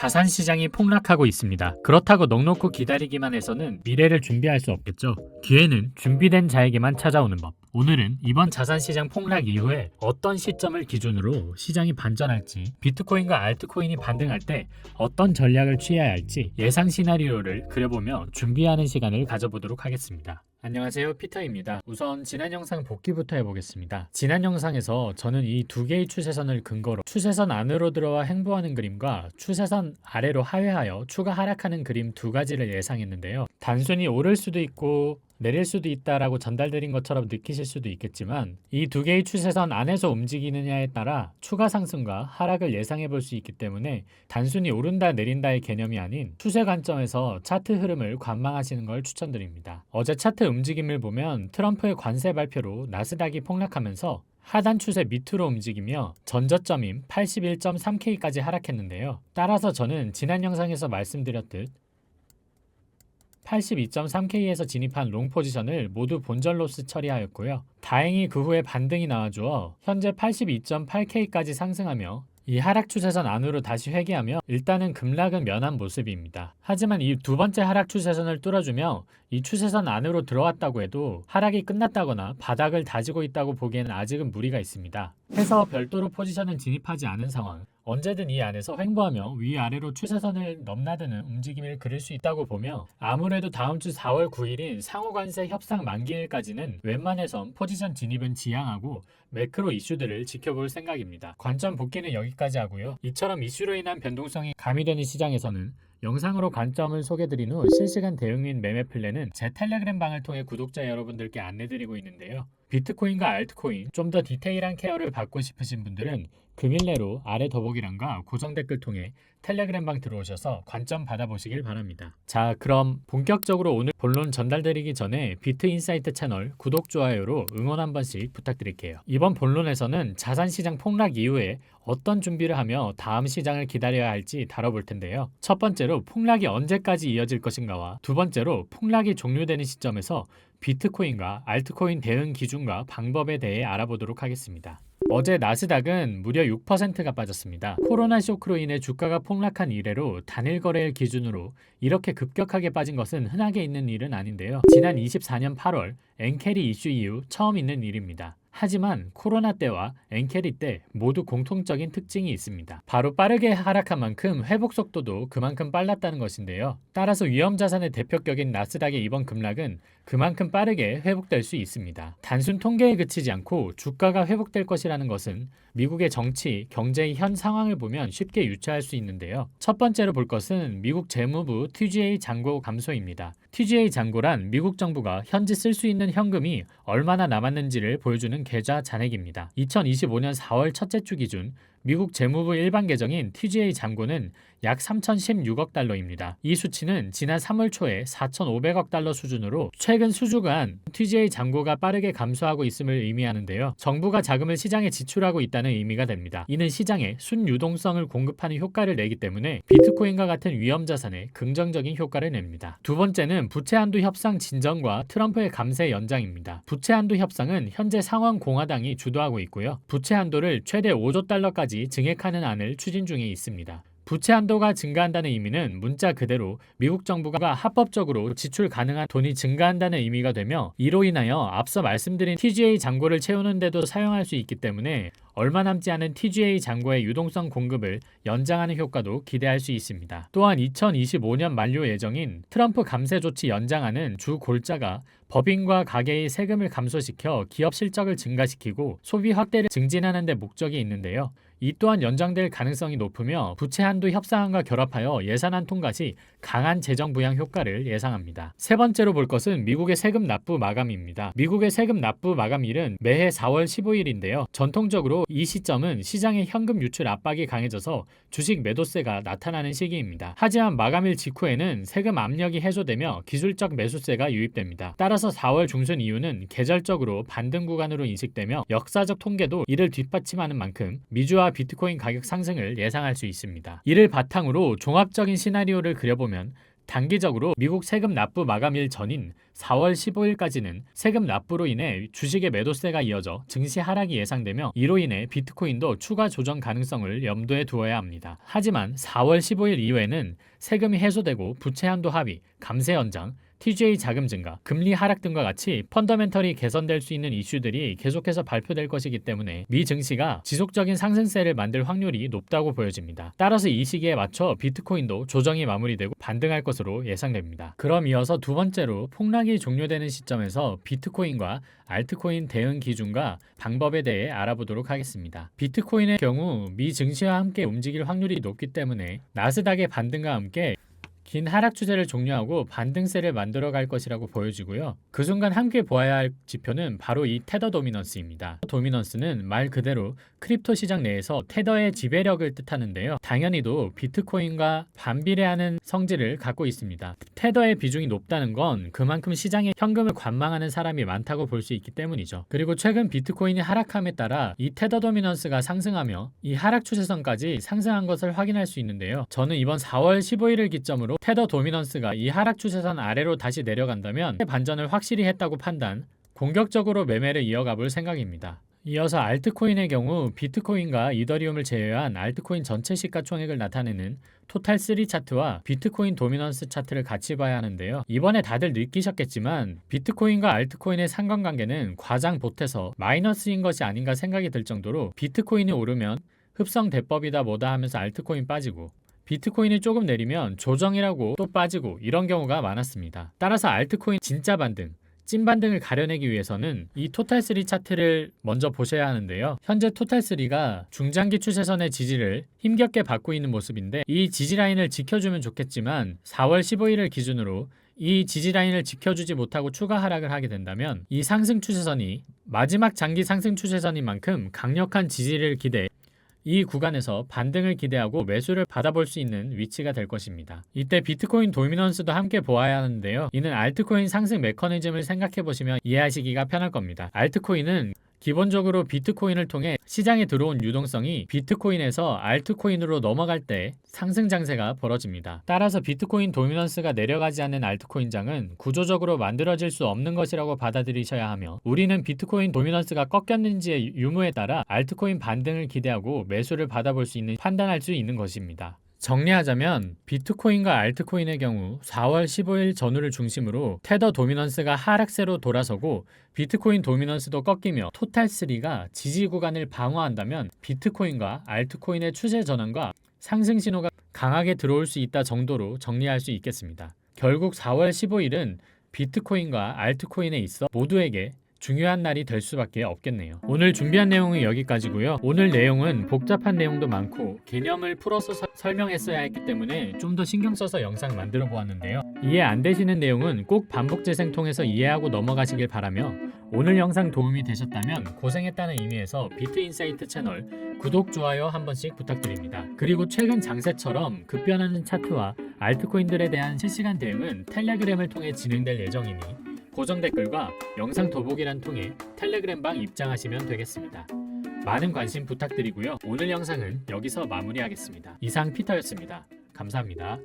자산 시장이 폭락하고 있습니다. 그렇다고 넋놓고 기다리기만 해서는 미래를 준비할 수 없겠죠. 기회는 준비된 자에게만 찾아오는 법. 오늘은 이번 자산 시장 폭락 이후에 어떤 시점을 기준으로 시장이 반전할지, 비트코인과 알트코인이 반등할 때 어떤 전략을 취해야 할지 예상 시나리오를 그려보며 준비하는 시간을 가져보도록 하겠습니다. 안녕하세요, 피터입니다. 우선 지난 영상 복귀부터 해보겠습니다. 지난 영상에서 저는 이 두 개의 추세선을 근거로 추세선 안으로 들어와 행보하는 그림과 추세선 아래로 하회하여 추가 하락하는 그림 두 가지를 예상했는데요. 단순히 오를 수도 있고 내릴 수도 있다라고 전달드린 것처럼 느끼실 수도 있겠지만 이 두 개의 추세선 안에서 움직이느냐에 따라 추가 상승과 하락을 예상해 볼 수 있기 때문에 단순히 오른다 내린다의 개념이 아닌 추세 관점에서 차트 흐름을 관망하시는 걸 추천드립니다. 어제 차트 움직임을 보면 트럼프의 관세 발표로 나스닥이 폭락하면서 하단 추세 밑으로 움직이며 전저점인 81.3K까지 하락했는데요. 따라서 저는 지난 영상에서 말씀드렸듯 82.3K에서 진입한 롱 포지션을 모두 본전 로스 처리하였고요. 다행히 그 후에 반등이 나와주어 현재 82.8K까지 상승하며 이 하락 추세선 안으로 다시 회귀하며 일단은 급락은 면한 모습입니다. 하지만 이 두 번째 하락 추세선을 뚫어주며 이 추세선 안으로 들어왔다고 해도 하락이 끝났다거나 바닥을 다지고 있다고 보기에는 아직은 무리가 있습니다. 해서 별도로 포지션은 진입하지 않은 상황. 언제든 이 안에서 횡보하며 위아래로 추세선을 넘나드는 움직임을 그릴 수 있다고 보며 아무래도 다음 주 4월 9일인 상호관세 협상 만기일까지는 웬만해선 포지션 진입은 지양하고 매크로 이슈들을 지켜볼 생각입니다. 관점 복귀는 여기까지 하고요. 이처럼 이슈로 인한 변동성이 가미되는 시장에서는 영상으로 관점을 소개드린 후 실시간 대응 및 매매 플랜은 제 텔레그램 방을 통해 구독자 여러분들께 안내드리고 있는데요. 비트코인과 알트코인 좀 더 디테일한 케어를 받고 싶으신 분들은 금일 내로 아래 더보기란과 고정 댓글 통해 텔레그램 방 들어오셔서 관점 받아보시길 바랍니다. 자, 그럼 본격적으로 오늘 본론 전달드리기 전에 비트인사이트 채널 구독, 좋아요로 응원 한 번씩 부탁드릴게요. 이번 본론에서는 자산시장 폭락 이후에 어떤 준비를 하며 다음 시장을 기다려야 할지 다뤄볼 텐데요. 첫 번째로 폭락이 언제까지 이어질 것인가와 두 번째로 폭락이 종료되는 시점에서 비트코인과 알트코인 대응 기준과 방법에 대해 알아보도록 하겠습니다. 어제 나스닥은 무려 6%가 빠졌습니다. 코로나 쇼크로 인해 주가가 폭락한 이래로 단일 거래일 기준으로 이렇게 급격하게 빠진 것은 흔하게 있는 일은 아닌데요. 지난 24년 8월 엔캐리 이슈 이후 처음 있는 일입니다. 하지만 코로나 때와 엔캐리 때 모두 공통적인 특징이 있습니다. 바로 빠르게 하락한 만큼 회복 속도도 그만큼 빨랐다는 것인데요. 따라서 위험자산의 대표격인 나스닥의 이번 급락은 그만큼 빠르게 회복될 수 있습니다. 단순 통계에 그치지 않고 주가가 회복될 것이라는 것은 미국의 정치, 경제의 현 상황을 보면 쉽게 유추할 수 있는데요. 첫 번째로 볼 것은 미국 재무부 TGA 잔고 감소입니다. TGA 잔고란 미국 정부가 현재 쓸 수 있는 현금이 얼마나 남았는지를 보여주는 계좌 잔액입니다. 2025년 4월 첫째 주 기준 미국 재무부 일반 계정인 TGA 잔고는 약 3,016억 달러입니다. 이 수치는 지난 3월 초에 4,500억 달러 수준으로 최근 수주간 TGA 잔고가 빠르게 감소하고 있음을 의미하는데요. 정부가 자금을 시장에 지출하고 있다는 의미가 됩니다. 이는 시장에 순유동성을 공급하는 효과를 내기 때문에 비트코인과 같은 위험자산에 긍정적인 효과를 냅니다. 두 번째는 부채 한도 협상 진전과 트럼프의 감세 연장입니다. 부채 한도 협상은 현재 상원 공화당이 주도하고 있고요. 부채 한도를 최대 5조 달러까지 증액하는 안을 추진 중에 있습니다. 부채 한도가 증가한다는 의미는 문자 그대로 미국 정부가 합법적으로 지출 가능한 돈이 증가한다는 의미가 되며 이로 인하여 앞서 말씀드린 TGA 잔고를 채우는 데도 사용할 수 있기 때문에 얼마 남지 않은 TGA 잔고의 유동성 공급을 연장하는 효과도 기대할 수 있습니다. 또한 2025년 만료 예정인 트럼프 감세 조치 연장안은 주 골자가 법인과 가계의 세금을 감소시켜 기업 실적을 증가시키고 소비 확대를 증진하는 데 목적이 있는데요. 이 또한 연장될 가능성이 높으며 부채 한도 협상안과 결합하여 예산안 통과 시 강한 재정 부양 효과를 예상합니다. 세 번째로 볼 것은 미국의 세금 납부 마감입니다. 미국의 세금 납부 마감일은 매해 4월 15일인데요. 전통적으로 이 시점은 시장의 현금 유출 압박이 강해져서 주식 매도세가 나타나는 시기입니다. 하지만 마감일 직후에는 세금 압력이 해소되며 기술적 매수세가 유입됩니다. 따라서 4월 중순 이후는 계절적으로 반등 구간으로 인식되며 역사적 통계도 이를 뒷받침하는 만큼 미주와 비트코인 가격 상승을 예상할 수 있습니다. 이를 바탕으로 종합적인 시나리오를 그려보면 단기적으로 미국 세금 납부 마감일 전인 4월 15일까지는 세금 납부로 인해 주식의 매도세가 이어져 증시 하락이 예상되며 이로 인해 비트코인도 추가 조정 가능성을 염두에 두어야 합니다. 하지만 4월 15일 이후에는 세금이 해소되고 부채 한도 합의, 감세 연장, TGA 자금 증가, 금리 하락 등과 같이 펀더멘털이 개선될 수 있는 이슈들이 계속해서 발표될 것이기 때문에 미 증시가 지속적인 상승세를 만들 확률이 높다고 보여집니다. 따라서 이 시기에 맞춰 비트코인도 조정이 마무리되고 반등할 것으로 예상됩니다. 그럼 이어서 두 번째로 폭락이 종료되는 시점에서 비트코인과 알트코인 대응 기준과 방법에 대해 알아보도록 하겠습니다. 비트코인의 경우 미 증시와 함께 움직일 확률이 높기 때문에 나스닥의 반등과 함께 긴 하락 추세를 종료하고 반등세를 만들어갈 것이라고 보여지고요. 그 순간 함께 보아야 할 지표는 바로 이 테더 도미넌스입니다. 도미넌스는 말 그대로 크립토 시장 내에서 테더의 지배력을 뜻하는데요. 당연히도 비트코인과 반비례하는 성질을 갖고 있습니다. 테더의 비중이 높다는 건 그만큼 시장에 현금을 관망하는 사람이 많다고 볼 수 있기 때문이죠. 그리고 최근 비트코인이 하락함에 따라 이 테더 도미넌스가 상승하며 이 하락 추세선까지 상승한 것을 확인할 수 있는데요. 저는 이번 4월 15일을 기점으로 테더 도미넌스가 이 하락 추세선 아래로 다시 내려간다면 반전을 확실히 했다고 판단, 공격적으로 매매를 이어가 볼 생각입니다. 이어서 알트코인의 경우 비트코인과 이더리움을 제외한 알트코인 전체 시가총액을 나타내는 토탈3 차트와 비트코인 도미넌스 차트를 같이 봐야 하는데요. 이번에 다들 느끼셨겠지만 비트코인과 알트코인의 상관관계는 과장 보태서 마이너스인 것이 아닌가 생각이 들 정도로 비트코인이 오르면 흡성 대법이다 뭐다 하면서 알트코인 빠지고 비트코인이 조금 내리면 조정이라고 또 빠지고 이런 경우가 많았습니다. 따라서 알트코인 진짜 반등, 찐 반등을 가려내기 위해서는 이 토탈3 차트를 먼저 보셔야 하는데요. 현재 토탈3가 중장기 추세선의 지지를 힘겹게 받고 있는 모습인데 이 지지라인을 지켜주면 좋겠지만 4월 15일을 기준으로 이 지지라인을 지켜주지 못하고 추가 하락을 하게 된다면 이 상승 추세선이 마지막 장기 상승 추세선인 만큼 강력한 지지를 기대해 이 구간에서 반등을 기대하고 매수를 받아볼 수 있는 위치가 될 것입니다. 이때 비트코인 도미넌스도 함께 보아야 하는데요. 이는 알트코인 상승 메커니즘을 생각해보시면 이해하시기가 편할 겁니다. 알트코인은 기본적으로 비트코인을 통해 시장에 들어온 유동성이 비트코인에서 알트코인으로 넘어갈 때 상승 장세가 벌어집니다. 따라서 비트코인 도미넌스가 내려가지 않는 알트코인장은 구조적으로 만들어질 수 없는 것이라고 받아들이셔야 하며 우리는 비트코인 도미넌스가 꺾였는지의 유무에 따라 알트코인 반등을 기대하고 매수를 받아볼 수 있는 판단할 수 있는 것입니다. 정리하자면 비트코인과 알트코인의 경우 4월 15일 전후를 중심으로 테더 도미넌스가 하락세로 돌아서고 비트코인 도미넌스도 꺾이며 토탈3가 지지 구간을 방어한다면 비트코인과 알트코인의 추세 전환과 상승 신호가 강하게 들어올 수 있다 정도로 정리할 수 있겠습니다. 결국 4월 15일은 비트코인과 알트코인에 있어 모두에게 중요한 날이 될 수밖에 없겠네요. 오늘 준비한 내용은 여기까지고요. 오늘 내용은 복잡한 내용도 많고 개념을 풀어서 설명했어야 했기 때문에 좀 더 신경 써서 영상 만들어 보았는데요. 이해 안 되시는 내용은 꼭 반복 재생 통해서 이해하고 넘어가시길 바라며 오늘 영상 도움이 되셨다면 고생했다는 의미에서 비트인사이트 채널 구독, 좋아요 한 번씩 부탁드립니다. 그리고 최근 장세처럼 급변하는 차트와 알트코인들에 대한 실시간 대응은 텔레그램을 통해 진행될 예정이니 고정 댓글과 영상 더보기란 통해 텔레그램방 입장하시면 되겠습니다. 많은 관심 부탁드리고요. 오늘 영상은 여기서 마무리하겠습니다. 이상 피터였습니다. 감사합니다.